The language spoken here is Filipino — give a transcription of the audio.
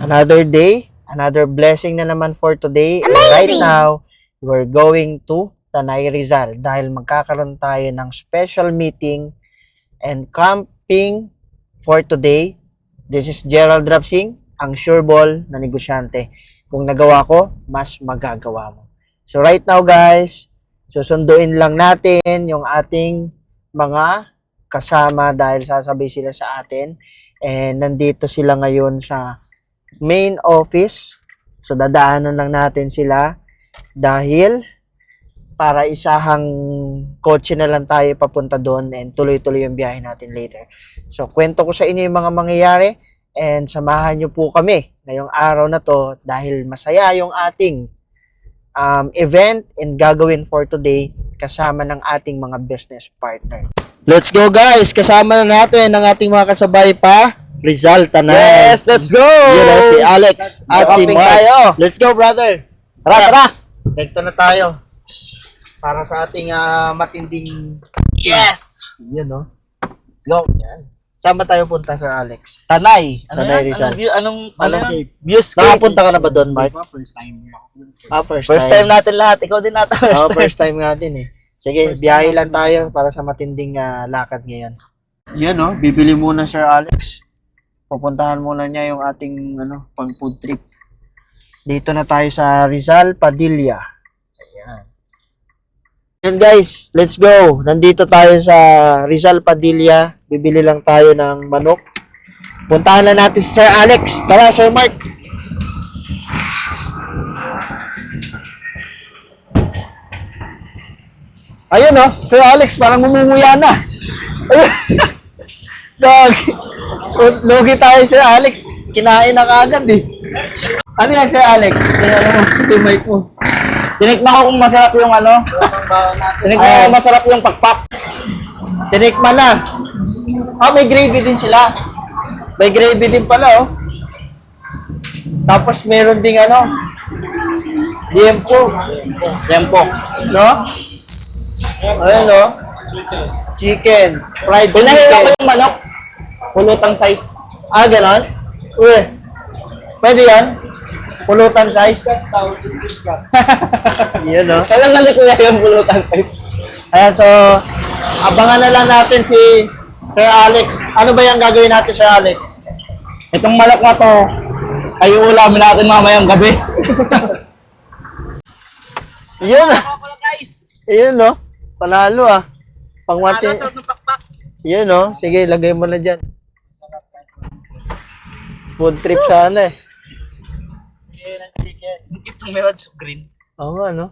Another day, another blessing na naman for today. And right now, we're going to Tanay Rizal dahil magkakaroon tayo ng special meeting and camping for today. This is Gerald Rapsing, ang sureball na negosyante. Kung nagawa ko, mas magagawa mo. So right now guys, susunduin lang natin yung ating mga kasama dahil sasabay sila sa atin. And nandito sila ngayon sa main office. So dadaanan lang natin sila dahil para isahang kotse na lang tayo papunta doon and tuloy-tuloy yung biyahe natin later. So kwento ko sa inyo yung mga mangyayari and samahan nyo po kami ngayong araw na to dahil masaya yung ating event and gagawin for today kasama ng ating mga business partner. Let's go guys! Kasama na natin ang ating mga kasabay pa. Rizal, Tanay. Yes, let's go! Yun o, si Alex at si Camping Mark. tayo. Let's go, brother! Tara! Tekto na tayo. Para sa ating matinding... Yes! Yun o. Let's go. Yan. Saan ba tayo punta, Sir Alex? Tanay. Tanay, Rizal. Anong Viewscape. Nakapunta ka na ba doon, Mark? First time. First time natin lahat. Ikaw din nata First time nga din eh. Sige, biyahe lang tayo para sa matinding lakad ngayon. Yan o, bibili muna Sir Alex. Pupuntahan muna niya yung ating pang food trip. Dito na tayo sa Rizal, Padilla. Ayan. Yan guys, let's go. Nandito tayo sa Rizal, Padilla. Bibili lang tayo ng manok. Puntahan na natin si Sir Alex. Tara, Sir Mark. Ayun oh, Sir Alex, parang umumuya na. Lugi tayo, Sir Alex. Kinain na kaagad eh. Ano yan, Sir Alex? Ito mic mo. Tinikman ko kung masarap yung Tinikman ko kung masarap yung pakpak. Tinikman na. May gravy din sila. May gravy din pala, oh. Tapos meron ding liempo. No? Ayun, no? Chicken. Fried Pinahira ko chicken. yung manok. Pulutan size. Ganon? Uy. Pwede yan? Pulutan size? Yan, no? Kailan na kuya yung pulutan size? Ayan, so, abangan na lang natin si Sir Alex. Ano ba yung gagawin natin, Sir Alex? Itong manok na to, ay ulamin natin mamayang gabi. Yun, guys. yun, no? Panalo, Pangwati. ng pakpak. Yun, no? Sige, lagay mo na dyan. Food trip sana eh. Itong meron sa green. Oo nga, no?